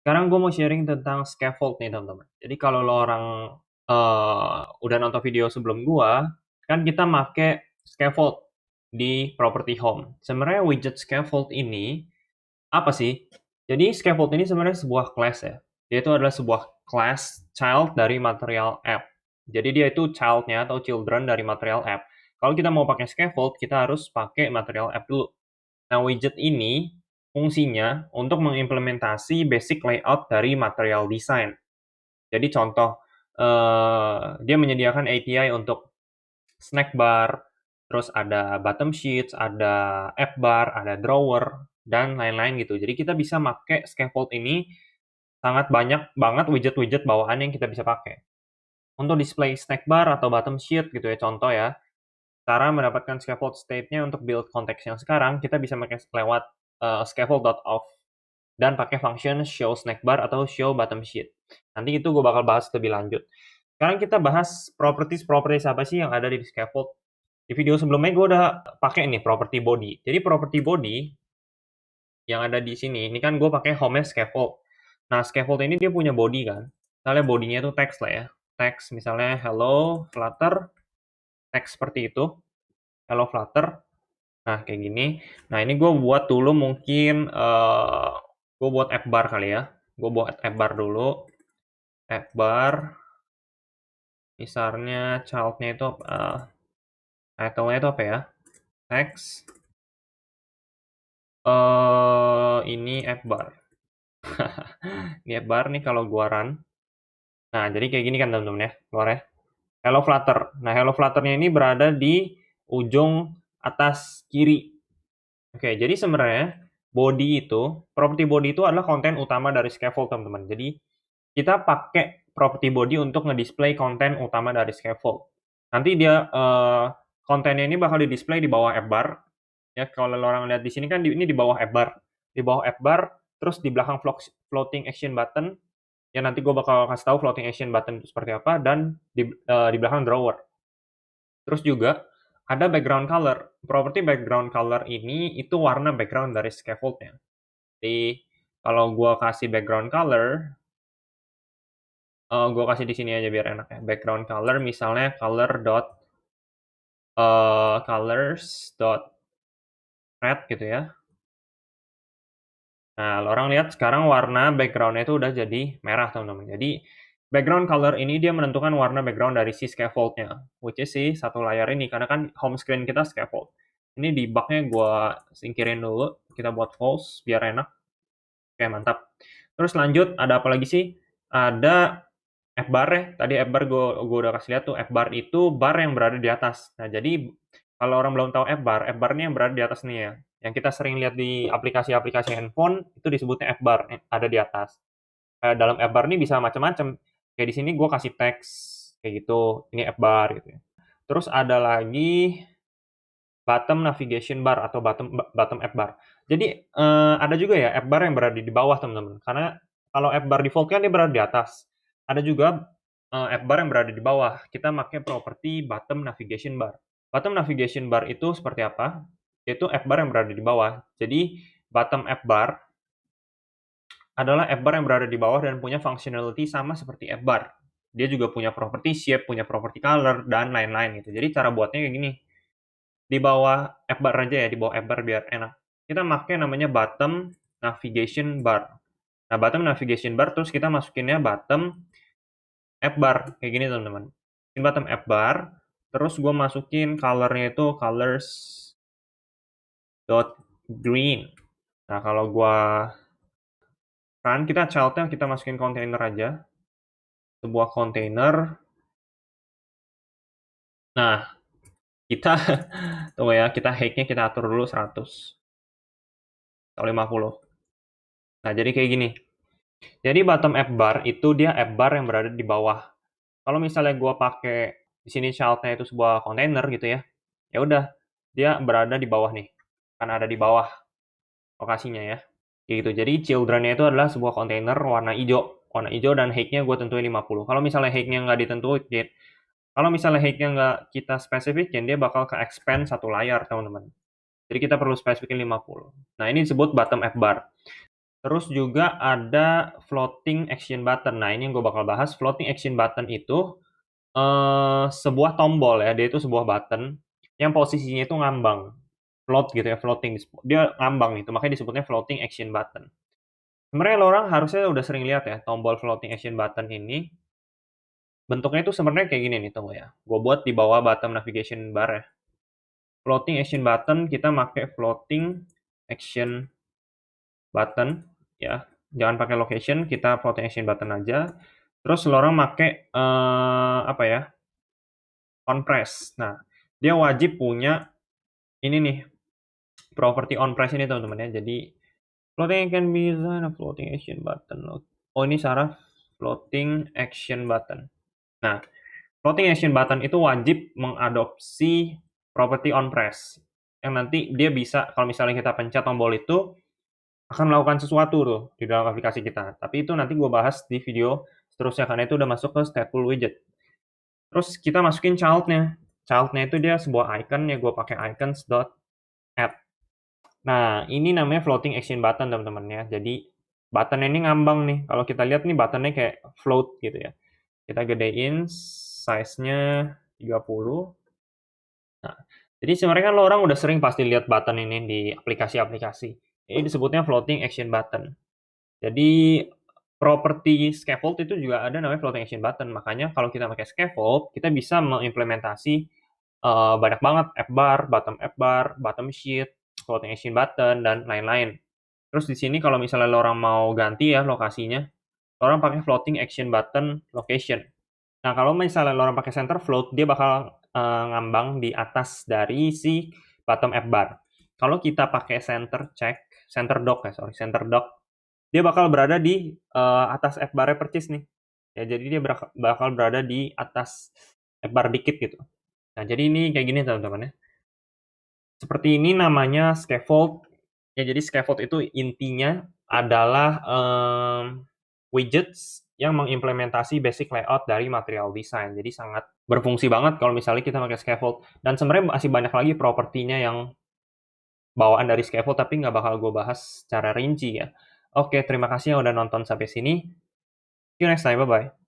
Sekarang gue mau sharing tentang scaffold nih teman-teman. Jadi kalau lo orang udah nonton video sebelum gue, kan kita make scaffold di property home. Sebenarnya widget scaffold ini apa sih? Jadi scaffold ini sebenarnya sebuah class ya. Dia itu adalah sebuah class child dari material app. Jadi dia itu child-nya atau children dari material app. Kalau kita mau pakai scaffold, kita harus pakai material app dulu. Nah, widget ini fungsinya untuk mengimplementasi basic layout dari material design. Jadi contoh, dia menyediakan API untuk snack bar, terus ada bottom sheets, ada app bar, ada drawer, dan lain-lain gitu. Jadi kita bisa pakai scaffold ini sangat banyak banget widget-widget bawaan yang kita bisa pakai. Untuk display snack bar atau bottom sheet gitu ya, contoh ya. Cara mendapatkan scaffold state-nya untuk build konteks yang sekarang, kita bisa pakai lewat scaffold.off dan pakai function show snack bar atau show bottom sheet. Nanti itu gue bakal bahas lebih lanjut. Sekarang kita bahas properties apa sih yang ada di scaffold. Di video sebelumnya gue udah pakai nih property body. Jadi property body yang ada di sini, ini kan gue pakai home scaffold. Nah, scaffold ini dia punya body kan. Misalnya bodinya itu text lah ya. Text misalnya hello Flutter, text seperti itu. Hello Flutter. Nah, kayak gini. Nah, ini gue buat dulu mungkin, gue buat app bar kali ya. Gue buat app bar dulu. App bar. Misalnya child-nya itu, title-nya itu apa ya? Text. Ini app bar. Ini app bar nih kalau gue run. Nah, jadi kayak gini kan teman-teman ya, keluar ya. Hello Flutter. Nah, Hello Flutter-nya ini berada di ujung atas kiri. Oke, jadi sebenarnya body itu, property body itu adalah konten utama dari scaffold, teman-teman. Jadi, kita pakai property body untuk ngedisplay konten utama dari scaffold. Nanti dia kontennya ini bakal di-display di bawah app bar. Ya, kalau orang lihat di sini kan ini di bawah app bar. Di bawah app bar, terus di belakang floating action button. Ya nanti gue bakal kasih tahu floating action button itu seperti apa dan di belakang drawer. Terus juga ada background color. Property background color ini itu warna background dari scaffoldnya. Jadi kalau gue kasih background color, gue kasih di sini aja biar enak ya. Background color misalnya colors dot red gitu ya. Nah, orang lihat sekarang warna background-nya itu udah jadi merah, teman-teman. Jadi, background color ini dia menentukan warna background dari si scaffold-nya, which is si satu layar ini, karena kan home screen kita scaffold. Ini di bug-nya gue singkirin dulu, kita buat false, biar enak. Oke, mantap. Terus lanjut, ada apa lagi sih? Ada app bar ya, tadi app bar gue udah kasih lihat tuh, app bar itu bar yang berada di atas. Nah, jadi kalau orang belum tahu app bar ini yang berada di atas nih ya. Yang kita sering lihat di aplikasi-aplikasi handphone itu disebutnya app bar, ada di atas. Dalam app bar ini bisa macam-macam. Kayak di sini gue kasih teks kayak gitu, ini app bar gitu ya. Terus ada lagi bottom navigation bar atau bottom app bar. Jadi ada juga ya app bar yang berada di bawah teman-teman. Karena kalau app bar default kan dia berada di atas. Ada juga app bar yang berada di bawah. Kita pakai property bottom navigation bar. Bottom navigation bar itu seperti apa? Yaitu app bar yang berada di bawah. Jadi bottom app bar adalah app bar yang berada di bawah dan punya functionality sama seperti app bar. Dia juga punya property shape, punya property color, dan lain-lain gitu. Jadi cara buatnya kayak gini. Di bawah app bar aja ya, di bawah app bar biar enak. Kita pakai namanya bottom navigation bar. Nah, bottom navigation bar terus kita masukinnya bottom app bar kayak gini teman-teman. Ini bottom app bar, terus gue masukin colornya itu colors dot green. Nah, kalau gue run, kita child-nya kita masukin container aja. Sebuah container. Nah, kita tunggu ya, kita height-nya kita atur dulu 100 atau 50. Nah, jadi kayak gini. Jadi bottom app bar itu dia app bar yang berada di bawah. Kalau misalnya gue pakai di sini child-nya itu sebuah container gitu ya, ya udah dia berada di bawah nih, kan ada di bawah lokasinya ya. Gitu. Jadi children-nya itu adalah sebuah container warna hijau dan height-nya gue tentuin 50. Kalau misalnya height-nya nggak ditentuin, kalau misalnya height-nya nggak kita spesifikin, dia bakal ke expand satu layar teman-teman. Jadi kita perlu spesifikin 50. Nah ini disebut bottom app bar. Terus juga ada floating action button. Nah, ini yang gue bakal bahas. Floating action button itu sebuah tombol ya. Dia itu sebuah button yang posisinya itu ngambang. Float gitu ya, floating. Dia ngambang itu, makanya disebutnya floating action button. Sebenarnya lo orang harusnya udah sering lihat ya, tombol floating action button ini. Bentuknya itu sebenarnya kayak gini nih, tunggu ya. Gue buat di bawah bottom navigation bar ya. Floating action button, kita pakai floating action button ya. Jangan pakai location, kita floating action button aja. Terus lo orang pakai apa ya? On press. Nah, dia wajib punya ini nih, property on press ini teman-teman ya. Jadi floating can be designed a floating action button. Oh, ini Sarah floating action button. Nah, floating action button itu wajib mengadopsi property on press. Yang nanti dia bisa, kalau misalnya kita pencet tombol itu, akan melakukan sesuatu tuh di dalam aplikasi kita. Tapi itu nanti gue bahas di video seterusnya, karena itu udah masuk ke stateful widget. Terus kita masukin child-nya. Child-nya itu dia sebuah icon, ya gue pakai icons.add. Nah, ini namanya floating action button teman-teman ya. Jadi, button ini ngambang nih. Kalau kita lihat nih buttonnya kayak float gitu ya. Kita gedein size-nya 30. Nah, jadi sebenarnya kan lo orang udah sering pasti lihat button ini di aplikasi-aplikasi. Ini disebutnya floating action button. Jadi properti scaffold itu juga ada namanya floating action button. Makanya kalau kita pakai scaffold, kita bisa mengimplementasi banyak banget app bar, bottom sheet, floating action button dan lain-lain. Terus di sini kalau misalnya lo orang mau ganti ya lokasinya, lo orang pakai floating action button location. Nah, kalau misalnya lo orang pakai center float, dia bakal ngambang di atas dari si bottom app bar. Kalau kita pakai center dock, dia bakal berada di atas app bar purchase nih. Ya, jadi dia bakal berada di atas app bar dikit gitu. Nah, jadi ini kayak gini teman-teman ya. Seperti ini namanya scaffold. Ya, jadi scaffold itu intinya adalah widgets yang mengimplementasi basic layout dari material design. Jadi sangat berfungsi banget kalau misalnya kita pakai scaffold. Dan sebenarnya masih banyak lagi propertinya yang bawaan dari scaffold, tapi nggak bakal gue bahas secara rinci ya. Oke, terima kasih yang udah nonton sampai sini. See you next time, bye-bye.